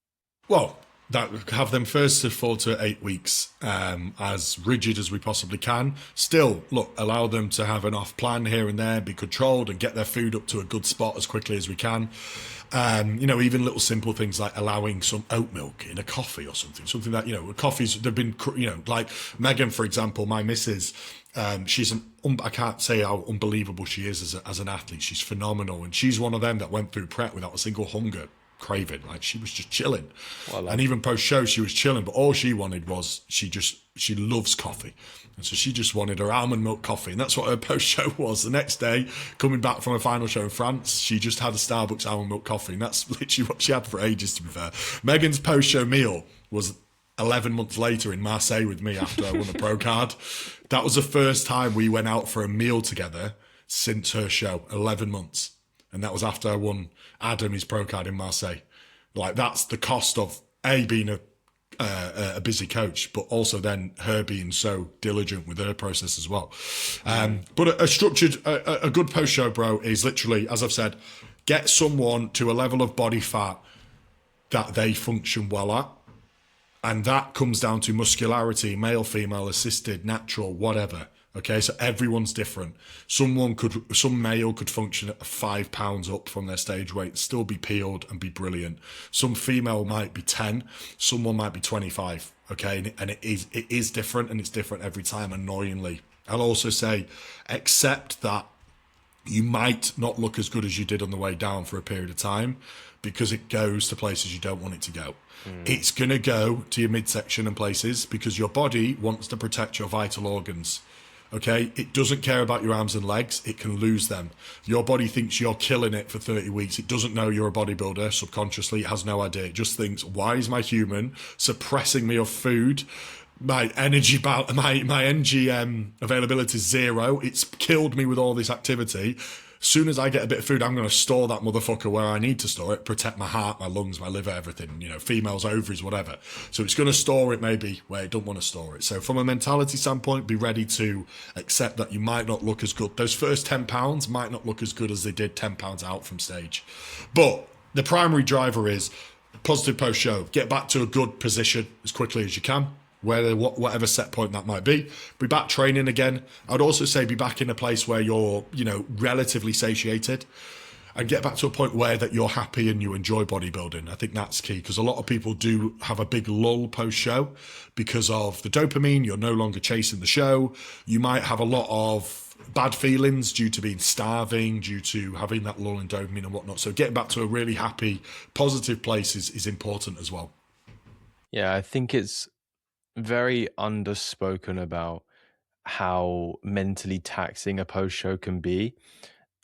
Well, that have them first to 4 to 8 weeks as rigid as we possibly can. Still, look, allow them to have an off plan here and there, be controlled, and get their food up to a good spot as quickly as we can. Even little simple things like allowing some oat milk in a coffee or something that, coffees, they've been, like Megan, for example, my missus, she's I can't say how unbelievable she is as an athlete. She's phenomenal. And she's one of them that went through prep without a single hunger craving. Like, she was just chilling. And even post show, she was chilling, but all she wanted was, she loves coffee. And so she just wanted her almond milk coffee. And that's what her post show was. The next day, coming back from a final show in France, she just had a Starbucks almond milk coffee. And that's literally what she had for ages, to be fair. Megan's post show meal was 11 months later in Marseille with me after I won a pro card. That was the first time we went out for a meal together since her show, 11 months. And that was after I won Adam his pro card in Marseille. Like, that's the cost of being a busy coach, but also then her being so diligent with her process as well. But a structured, a good post show, bro, is literally, as I've said, get someone to a level of body fat that they function well at. And that comes down to muscularity, male, female, assisted, natural, whatever. Okay, so everyone's different. Some male could function at 5 pounds up from their stage weight, still be peeled and be brilliant. Some female might be 10, someone might be 25. Okay, and it is different, and it's different every time, annoyingly. I'll also say, accept that you might not look as good as you did on the way down for a period of time, because it goes to places you don't want it to go. It's going to go to your midsection and places because your body wants to protect your vital organs. Okay, it doesn't care about your arms and legs. It can lose them. Your body thinks you're killing it for 30 weeks. It doesn't know you're a bodybuilder subconsciously. It has no idea. It just thinks, why is my human suppressing me of food? My energy availability is zero. It's killed me with all this activity. Soon as I get a bit of food, I'm going to store that motherfucker where I need to store it, protect my heart, my lungs, my liver, everything, females, ovaries, whatever. So it's going to store it maybe where it don't want to store it. So from a mentality standpoint, be ready to accept that you might not look as good. Those first 10 pounds might not look as good as they did 10 pounds out from stage. But the primary driver is positive post show. Get back to a good position as quickly as you can, whatever set point that might be. Be back training again. I'd also say be back in a place where you're, relatively satiated, and get back to a point where that you're happy and you enjoy bodybuilding. I think that's key, because a lot of people do have a big lull post-show because of the dopamine. You're no longer chasing the show. You might have a lot of bad feelings due to being starving, due to having that lull in dopamine and whatnot. So getting back to a really happy, positive place is important as well. Yeah, I think it's very underspoken about how mentally taxing a post show can be.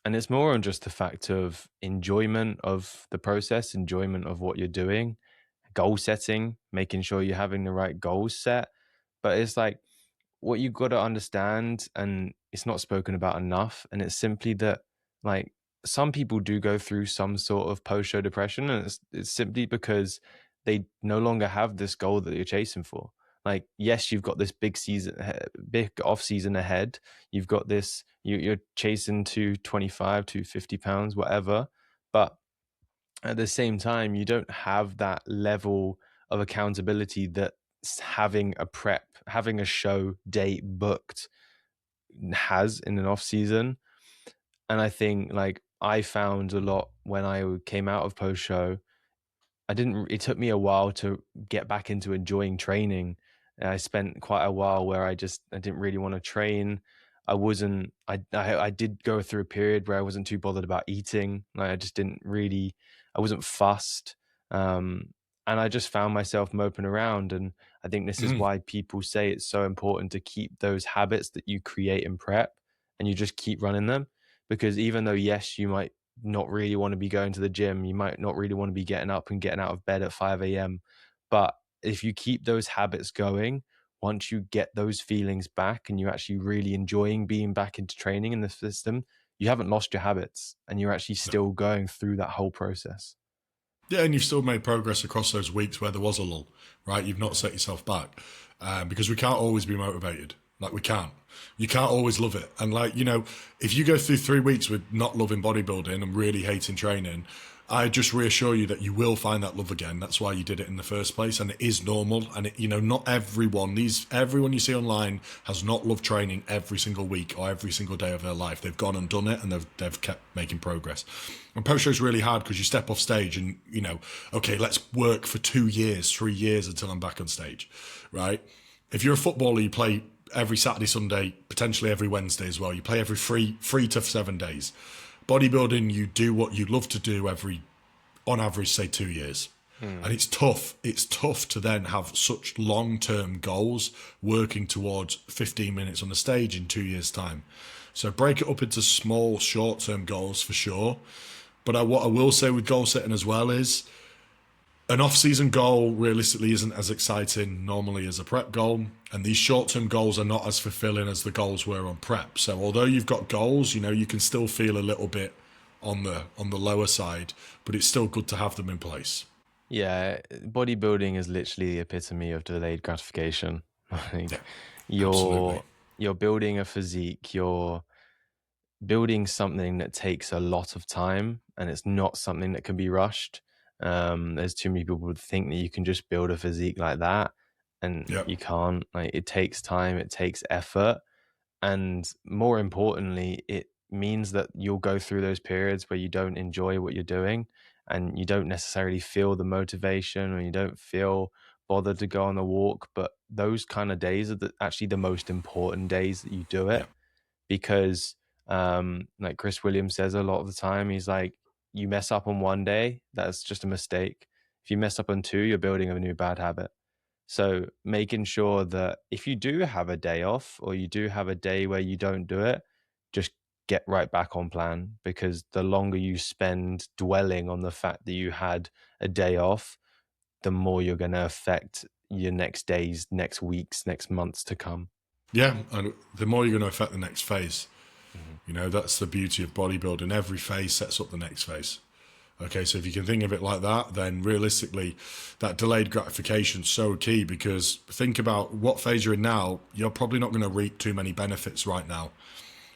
And it's more on just the fact of enjoyment of the process, enjoyment of what you're doing, goal setting, making sure you're having the right goals set. But it's like, what you got to understand, and it's not spoken about enough, and it's simply that, like, some people do go through some sort of post-show depression, and it's simply because they no longer have this goal that you're chasing for. Like, yes, you've got this big off season ahead. You've got this, you're chasing to 25 to 50 pounds, whatever. But at the same time, you don't have that level of accountability that having a show date booked has in an off season. And I think, like, I found a lot when I came out of post show, it took me a while to get back into enjoying training. I spent quite a while where I didn't really want to train. I did go through a period where I wasn't too bothered about eating. Like, I wasn't fussed. And I just found myself moping around. And I think this is why people say it's so important to keep those habits that you create in prep, and you just keep running them. Because even though, yes, you might not really want to be going to the gym, you might not really want to be getting up and getting out of bed at 5 a.m. But if you keep those habits going, once you get those feelings back and you're actually really enjoying being back into training in the system, you haven't lost your habits, and you're actually still going through that whole process. Yeah, and you've still made progress across those weeks where there was a lull, right? You've not set yourself back, because we can't always be motivated. Like we can't. You can't always love it. And like, if you go through 3 weeks with not loving bodybuilding and really hating training, I just reassure you that you will find that love again. That's why you did it in the first place. And it is normal. And not everyone you see online has not loved training every single week or every single day of their life. They've gone and done it, and they've kept making progress. And post show is really hard because you step off stage and, okay, let's work for 2 years, 3 years until I'm back on stage, right? If you're a footballer, you play every Saturday, Sunday, potentially every Wednesday as well. You play every three to 7 days. Bodybuilding, you do what you love to do on average, say 2 years. And it's tough. It's tough to then have such long-term goals working towards 15 minutes on the stage in 2 years' time. So break it up into small, short-term goals for sure. But what I will say with goal setting as well is an off-season goal realistically isn't as exciting normally as a prep goal, and these short-term goals are not as fulfilling as the goals were on prep. So although you've got goals, you can still feel a little bit on the lower side, but it's still good to have them in place. Yeah, bodybuilding is literally the epitome of delayed gratification. Like, Yeah, you're absolutely. you're building a physique, you're building something that takes a lot of time, and it's not something that can be rushed. There's too many people who think that you can just build a physique like that, and Yeah, you can't. Like, it takes time, it takes effort, and more importantly, it means that you'll go through those periods where you don't enjoy what you're doing, and you don't necessarily feel the motivation, or you don't feel bothered to go on the walk. But those kind of days are actually the most important days that you do yeah, it, because like Chris Williams says a lot of the time, he's like, you mess up on one day, that's just a mistake. If you mess up on two, you're building a new bad habit. So making sure that if you do have a day off, or you do have a day where you don't do it, just get right back on plan, because the longer you spend dwelling on the fact that you had a day off, the more you're going to affect your next days, next weeks, next months to come. yeah. And the more you're going to affect the next phase. Mhm. That's the beauty of bodybuilding. Every phase sets up the next phase. Okay, so if you can think of it like that, then realistically, that delayed gratification is so key, because think about what phase you're in now. You're probably not going to reap too many benefits right now.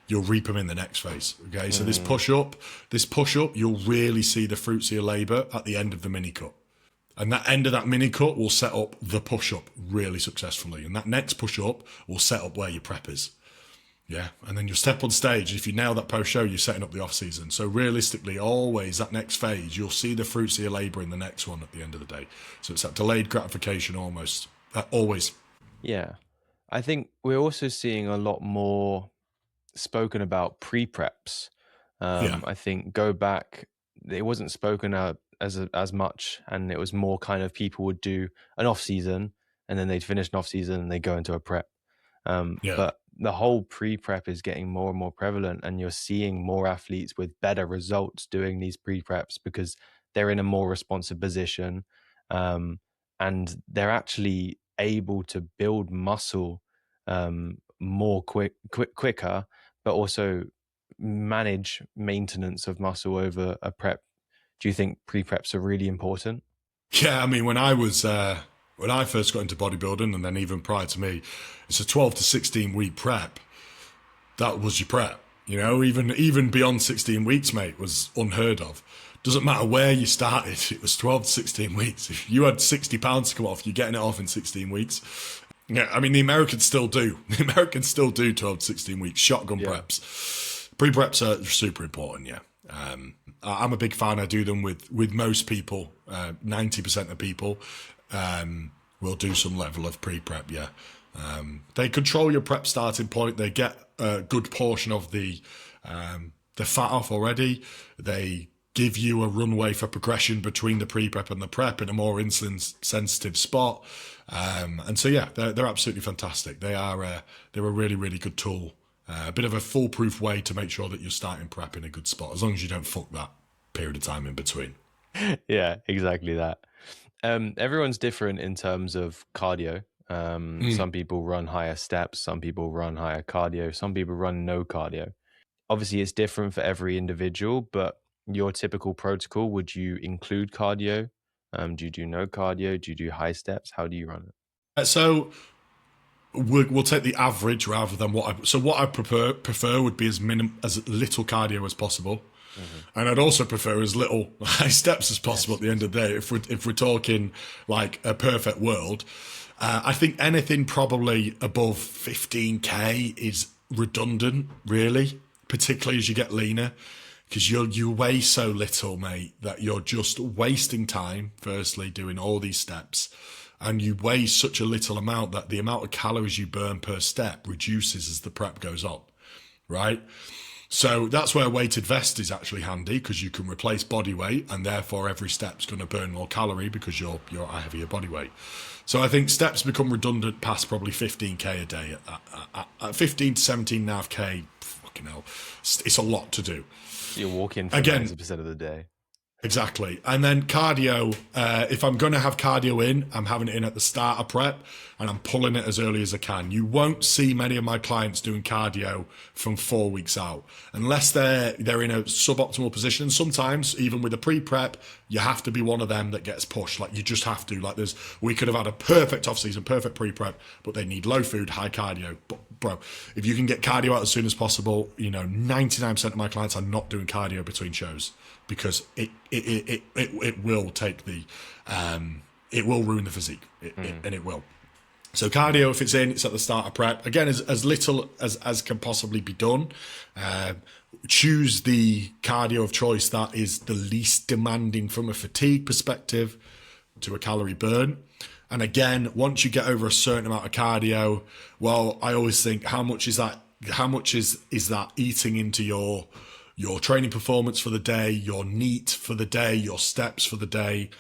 You'll reap them in the next phase. Okay, so this push up, you'll really see the fruits of your labor at the end of the mini cut. And that end of that mini cut will set up the push up really successfully. And that next push up will set up where your prep is. Yeah, and then you'll step on stage. If you nail that post show, you're setting up the off season. So realistically, always that next phase, you'll see the fruits of your labour in the next one at the end of the day. So it's that delayed gratification almost, always. Yeah. I think we're also seeing a lot more spoken about pre-preps. Yeah, I think go back, it wasn't spoken out as much, and it was more kind of people would do an off season, and then they'd finish an off season and they go into a prep. yeah, But the whole pre-prep is getting more and more prevalent, and you're seeing more athletes with better results doing these pre-preps because they're in a more responsive position, and they're actually able to build muscle more quicker, but also manage maintenance of muscle over a prep. Do you think pre-preps are really important? yeah. I mean, when I first got into bodybuilding, and then even prior to me, it's a 12 to 16 week prep. That was your prep. Even beyond 16 weeks, mate, was unheard of. Doesn't matter where you started, it was 12 to 16 weeks. If you had 60 pounds to come off, you're getting it off in 16 weeks. Yeah, I mean, the Americans still do. The Americans still do 12 to 16 weeks, shotgun Yeah. preps. Pre-preps are super important, yeah. I'm a big fan. I do them with most people. 90% of people will do some level of pre-prep, yeah. They control your prep starting point. They get a good portion of the fat off already. They give you a runway for progression between the pre-prep and the prep in a more insulin-sensitive spot. And so, yeah, they're absolutely fantastic. They're a really, really good tool. A bit of a foolproof way to make sure that you're starting prep in a good spot, as long as you don't fuck that period of time in between. Yeah, exactly that. Everyone's different in terms of cardio. Some people run higher steps, some people run higher cardio, some people run no cardio. Obviously, it's different for every individual, but your typical protocol, would you include cardio? Do you do no cardio? Do you do high steps? How do you run it? So we'll take the average rather than what I prefer would be as little cardio as possible. And I'd also prefer as little high steps as possible at the end of the day. If we're talking like a perfect world, I think anything probably above 15k is redundant, really, particularly as you get leaner, because you weigh so little, mate, that you're just wasting time. Firstly, doing all these steps, and you weigh such a little amount that the amount of calories you burn per step reduces as the prep goes on, right? So that's where a weighted vest is actually handy, because you can replace body weight, and therefore every step's going to burn more calorie because you're a heavier body weight. So I think steps become redundant past probably 15k a day. At 15 to 17.5k, fucking hell, it's a lot to do. You're walking for Again, 90% of the day. Exactly. And then cardio, if I'm going to have cardio in, I'm having it in at the start of prep, and I'm pulling it as early as I can. You won't see many of my clients doing cardio from 4 weeks out, unless they're in a suboptimal position. Sometimes, even with a pre-prep, you have to be one of them that gets pushed. Like, you just have to. Like, we could have had a perfect off-season, perfect pre-prep, but they need low food, high cardio. But, bro, if you can get cardio out as soon as possible, 99% of my clients are not doing cardio between shows, because it will take it will ruin the physique, and it will. So cardio, if it's in, it's at the start of prep. Again, as little as can possibly be done. Choose the cardio of choice that is the least demanding from a fatigue perspective to a calorie burn. And again, once you get over a certain amount of cardio, well, I always think, how much is that? How much is that eating into your training performance for the day, your NEAT for the day, your steps for the day?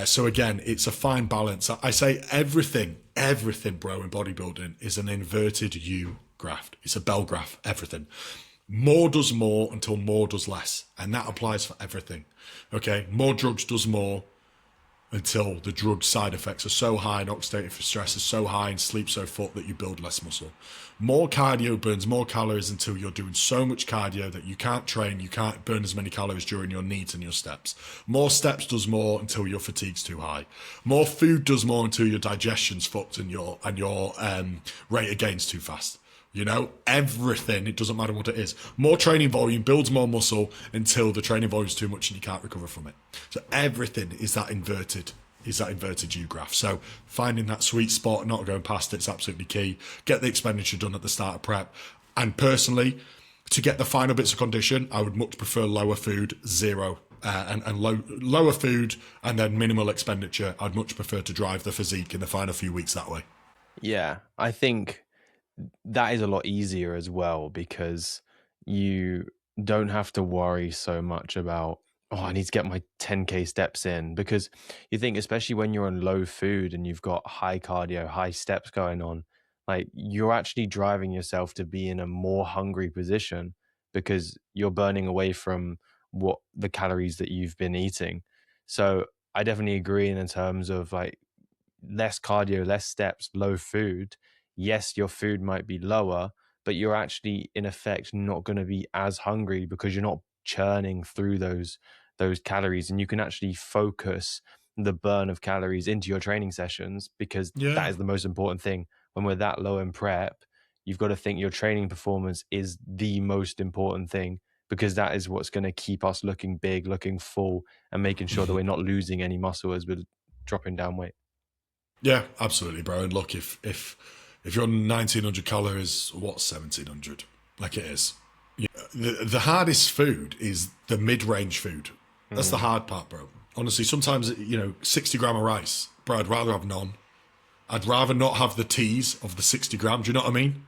So again, it's a fine balance. I say everything, bro, in bodybuilding is an inverted U graph. It's a bell graph, everything. More does more until more does less. And that applies for everything. Okay, more drugs does more until the drug side effects are so high and oxidative stress is so high and sleep so full that you build less muscle. More cardio burns more calories until you're doing so much cardio that you can't train, you can't burn as many calories during your needs and your steps. More steps does more until your fatigue's too high. More food does more until your digestion's fucked and your rate of gain's too fast. Everything, it doesn't matter what it is. More training volume builds more muscle until the training volume is too much and you can't recover from it. So everything is that inverted U graph. So finding that sweet spot, not going past it, is absolutely key. Get the expenditure done at the start of prep. And personally, to get the final bits of condition, I would much prefer lower food, zero, and lower food and then minimal expenditure. I'd much prefer to drive the physique in the final few weeks that way. Yeah, I think that is a lot easier as well, because you don't have to worry so much about, I need to get my 10k steps in, because you think, especially when you're on low food and you've got high cardio, high steps going on, like, you're actually driving yourself to be in a more hungry position because you're burning away from what the calories that you've been eating. So I definitely agree in terms of like less cardio, less steps, low food. Yes, your food might be lower, but you're actually in effect not going to be as hungry because you're not churning through those calories, and you can actually focus the burn of calories into your training sessions, because that is the most important thing. When we're that low in prep, you've got to think your training performance is the most important thing, because that is what's going to keep us looking big, looking full, and making sure that we're not losing any muscle as we're dropping down weight. Yeah, absolutely, bro. And look, if you're on 1900 calories, what's 1700? Like, it is. The hardest food is the mid-range food. That's the hard part, bro. Honestly, sometimes, 60 gram of rice, bro, I'd rather have none. I'd rather not have the teas of the 60 gram. Do you know what I mean?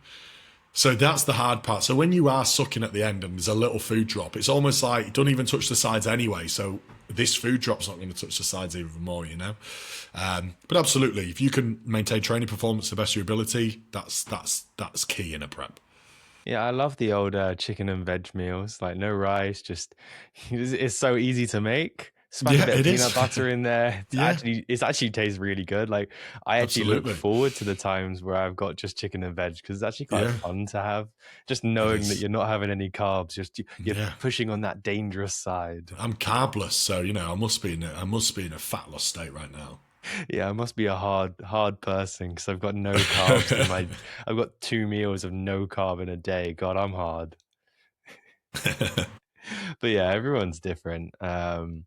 So that's the hard part. So when you are sucking at the end and there's a little food drop, it's almost like it don't even touch the sides anyway. So this food drop's not going to touch the sides even more, But absolutely, if you can maintain training performance to the best of your ability, that's key in a prep. Yeah, I love the old chicken and veg meals, like no rice, just it's so easy to make. Smash a bit of peanut butter in there. It actually tastes really good. Like, I actually look forward to the times where I've got just chicken and veg, because it's actually quite fun to have. Just knowing that you're not having any carbs, just you're pushing on that dangerous side. I'm carbless, so I must be in a fat loss state right now. Yeah, I must be a hard person because I've got no carbs in my. I've got 2 meals of no carb in a day. God, I'm hard. But yeah, everyone's different. And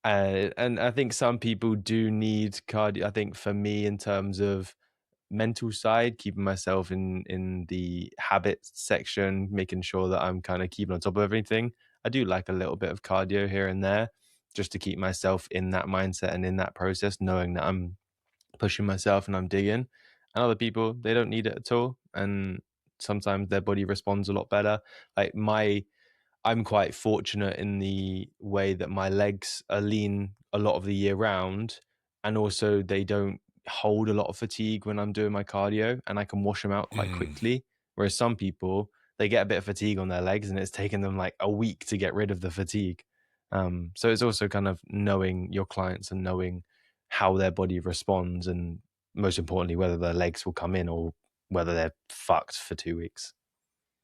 I think some people do need cardio. I think for me, in terms of mental side, keeping myself in the habits section, making sure that I'm kind of keeping on top of everything. I do like a little bit of cardio here and there, just to keep myself in that mindset and in that process, knowing that I'm pushing myself and I'm digging. And other people, they don't need it at all, and sometimes their body responds a lot better. Like I'm quite fortunate in the way that my legs are lean a lot of the year round, and also they don't hold a lot of fatigue when I'm doing my cardio, and I can wash them out quite Mm. quickly. Whereas some people, they get a bit of fatigue on their legs, and it's taken them like a week to get rid of the fatigue. So it's also kind of knowing your clients and knowing how their body responds, and most importantly, whether their legs will come in or whether they're fucked for 2 weeks.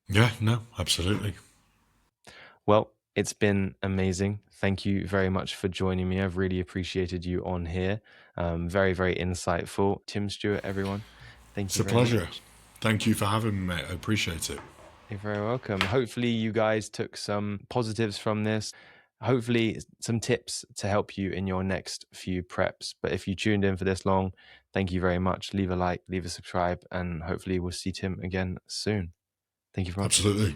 Yeah, no, absolutely. Well, it's been amazing. Thank you very much for joining me. I've really appreciated you on here. Very, very insightful. Tim Stewart, everyone. Thank It's you a very pleasure. much. Thank you for having me, mate. I appreciate it. You're very welcome. Hopefully, you guys took some positives from this. Hopefully, some tips to help you in your next few preps. But if you tuned in for this long, thank you very much. Leave a like, leave a subscribe, and hopefully, we'll see Tim again soon. Thank you very much. Absolutely.